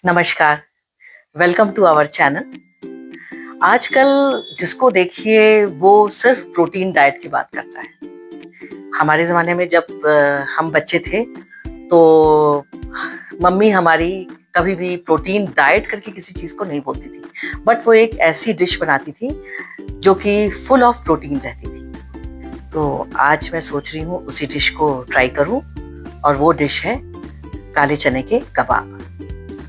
नमस्कार, welcome to our channel. आजकल जिसको देखिए वो सिर्फ प्रोटीन डाइट की बात करता है। हमारे ज़माने में जब हम बच्चे थे तो मम्मी हमारी कभी भी प्रोटीन डाइट करके किसी चीज़ को नहीं बोलती थी। बट वो एक ऐसी डिश बनाती थी जो कि फुल ऑफ प्रोटीन रहती थी। तो आज मैं सोच रही हूँ उसी डिश को ट्राई करूँ और वो डिश है काले चने के कबाब।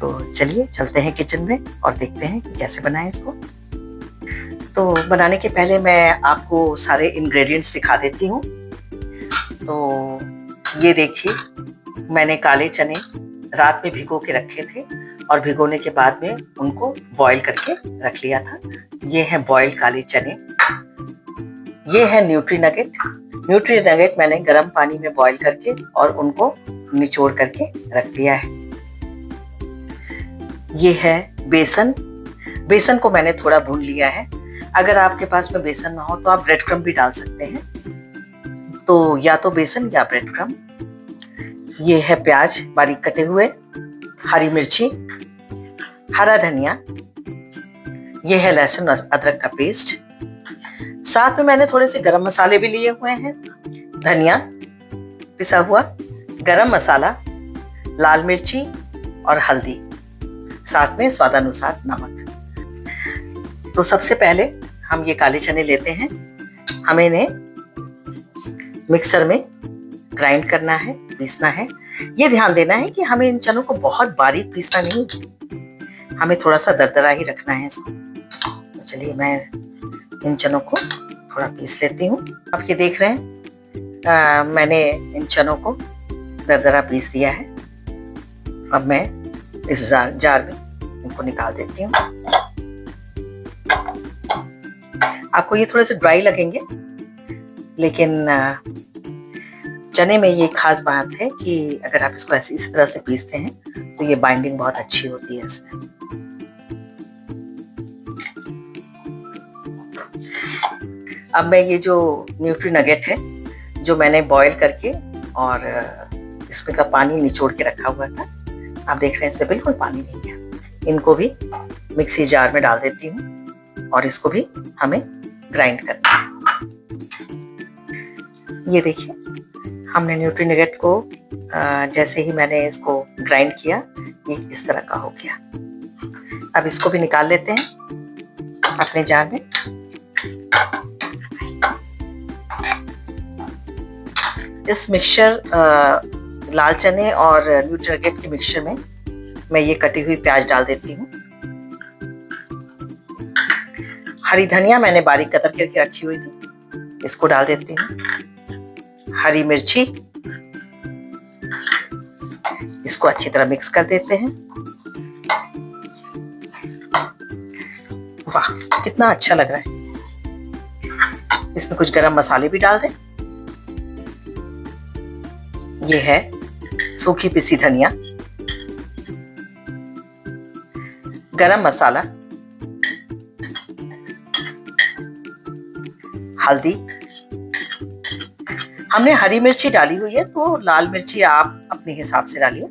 तो चलिए चलते हैं किचन में और देखते हैं कि कैसे बनाएं इसको। तो बनाने के पहले मैं आपको सारे इंग्रेडिएंट्स दिखा देती हूँ। तो ये देखिए, मैंने काले चने रात में भिगो के रखे थे और भिगोने के बाद में उनको बॉईल करके रख लिया था। ये हैं बॉइल्ड काले चने। ये है न्यूट्री नगेट। न्यूट्री नगेट मैंने गर्म पानी में बॉईल करके और उनको निचोड़ करके रख दिया है। ये है बेसन। बेसन को मैंने थोड़ा भून लिया है। अगर आपके पास में बेसन ना हो तो आप ब्रेड क्रम्ब भी डाल सकते हैं। तो या तो बेसन या ब्रेड क्रम्ब। ये है प्याज बारीक कटे हुए, हरी मिर्ची, हरा धनिया, ये है लहसुन अदरक का पेस्ट। साथ में मैंने थोड़े से गरम मसाले भी लिए हुए हैं। धनिया पिसा हुआ, गरम मसाला, लाल मिर्ची और हल्दी, साथ में स्वादानुसार नमक। तो सबसे पहले हम ये काले चने लेते हैं। हमें इन्हें मिक्सर में ग्राइंड करना है, पीसना है। ये ध्यान देना है कि हमें इन चनों को बहुत बारीक पीसना नहीं, हमें थोड़ा सा दरदरा ही रखना है इसको। तो चलिए मैं इन चनों को थोड़ा पीस लेती हूँ। आप ये देख रहे हैं, मैंने इन चनों को दरदरा पीस दिया है। अब मैं इस जार में इनको निकाल देती हूँ। आपको ये थोड़े से ड्राई लगेंगे, लेकिन चने में ये खास बात है कि अगर आप इसको ऐसे इस तरह से पीसते हैं तो ये बाइंडिंग बहुत अच्छी होती है इसमें। अब मैं ये जो न्यूट्री नगेट है जो मैंने बॉईल करके और इसमें का पानी निचोड़ के रखा हुआ था, आप देख रहे हैं इसमें बिल्कुल पानी नहीं है। इनको भी मिक्सी जार में डाल देती हूँ और इसको भी हमें ग्राइंड करना है। ये देखिए, हमने न्यूट्री नगेट को जैसे ही मैंने इसको ग्राइंड किया, ये इस तरह का हो गया। अब इसको भी निकाल लेते हैं अपने जार में। इस मिक्सचर लाल चने और न्यूट्री नगेट के मिक्सचर में मैं ये कटी हुई प्याज डाल देती हूँ। हरी धनिया मैंने बारीक कतर करके रखी हुई थी, इसको डाल देती हूँ। हरी मिर्ची, इसको अच्छी तरह मिक्स कर देते हैं। वाह, कितना अच्छा लग रहा है। इसमें कुछ गरम मसाले भी डाल दें। ये है सूखी पिसी धनिया, गरम मसाला, हल्दी। हमने हरी मिर्ची डाली हुई है तो लाल मिर्ची आप अपने हिसाब से डालिए।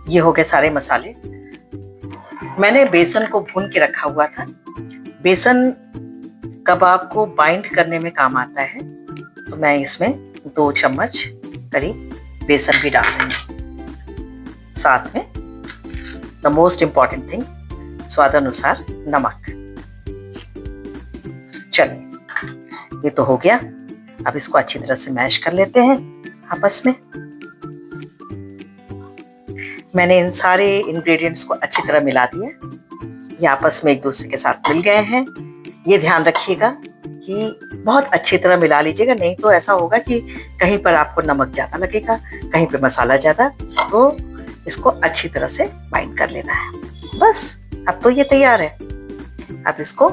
ये हो गए सारे मसाले। मैंने बेसन को भून के रखा हुआ था। बेसन कबाब को बाइंड करने में काम आता है, तो मैं इसमें 2 चम्मच करीब बेसन भी डाल रही हूँ। साथ में द मोस्ट इंपॉर्टेंट थिंग, स्वादानुसार नमक। चलिए, ये तो हो गया। अब इसको अच्छी तरह से मैश कर लेते हैं आपस में। मैंने इन सारे इंग्रेडिएंट्स को अच्छी तरह मिला दिया। ये आपस में एक दूसरे के साथ मिल गए हैं। ये ध्यान रखिएगा कि बहुत अच्छी तरह मिला लीजिएगा, नहीं तो ऐसा होगा कि कहीं पर आपको नमक ज़्यादा लगेगा, कहीं पर मसाला ज़्यादा। तो इसको अच्छी तरह से बाइंड कर लेना है। बस, अब तो ये तैयार है। अब इसको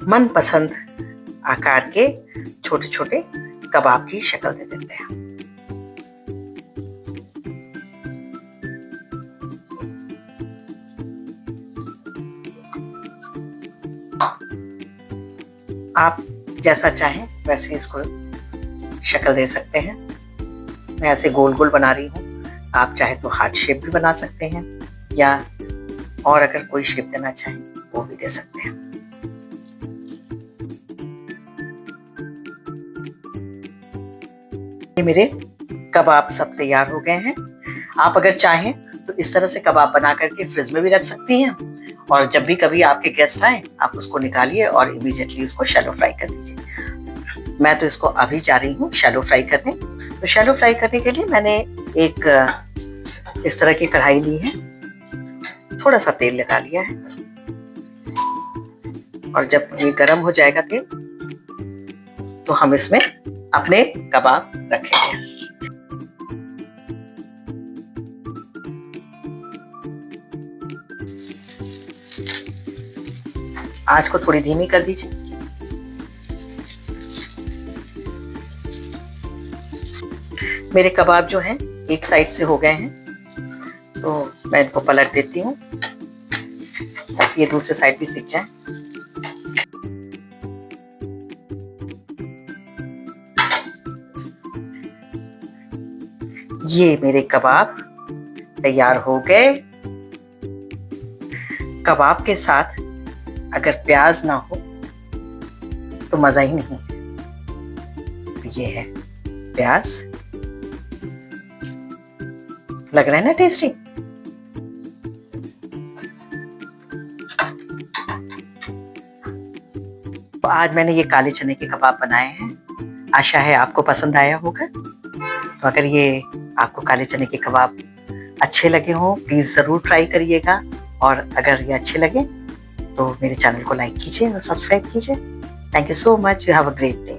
मनपसंद आकार के छोटे छोटे कबाब की शक्ल दे देते हैं। आप जैसा चाहें वैसे इसको शक्ल दे सकते हैं। मैं ऐसे गोल गोल बना रही हूँ, आप चाहे तो हार्ट शेप भी बना सकते हैं, या और अगर कोई शेप देना चाहें वो भी दे सकते हैं। ये मेरे कबाब सब तैयार हो गए हैं। आप अगर चाहें तो इस तरह से कबाब बना करके फ्रिज में भी रख सकती हैं, और जब भी कभी आपके गेस्ट आए आप उसको निकालिए और इमीडिएटली उसको शैलो फ्राई कर दीजिए। मैं तो इसको अभी जा रही हूँ शैलो फ्राई करने। तो शैलो फ्राई करने के लिए मैंने एक इस तरह की कढ़ाई ली है, थोड़ा सा तेल लगा लिया है, और जब ये गर्म हो जाएगा तेल तो हम इसमें अपने कबाब रखेंगे। आंच को थोड़ी धीमी कर दीजिए। मेरे कबाब जो हैं एक साइड से हो गए हैं, तो मैं इनको पलट देती हूँ ताकि ये दूसरे साइड भी सिक जाए। ये मेरे कबाब तैयार हो गए। कबाब के साथ अगर प्याज ना हो तो मजा ही नहीं है। ये है प्याज, लग रहा है ना टेस्टी। तो आज मैंने ये काले चने के कबाब बनाए हैं, आशा है आपको पसंद आया होगा। तो अगर ये आपको काले चने के कबाब अच्छे लगे हो प्लीज जरूर ट्राई करिएगा, और अगर ये अच्छे लगे तो मेरे चैनल को लाइक कीजिए और सब्सक्राइब कीजिए। Thank you so much. You have a great day.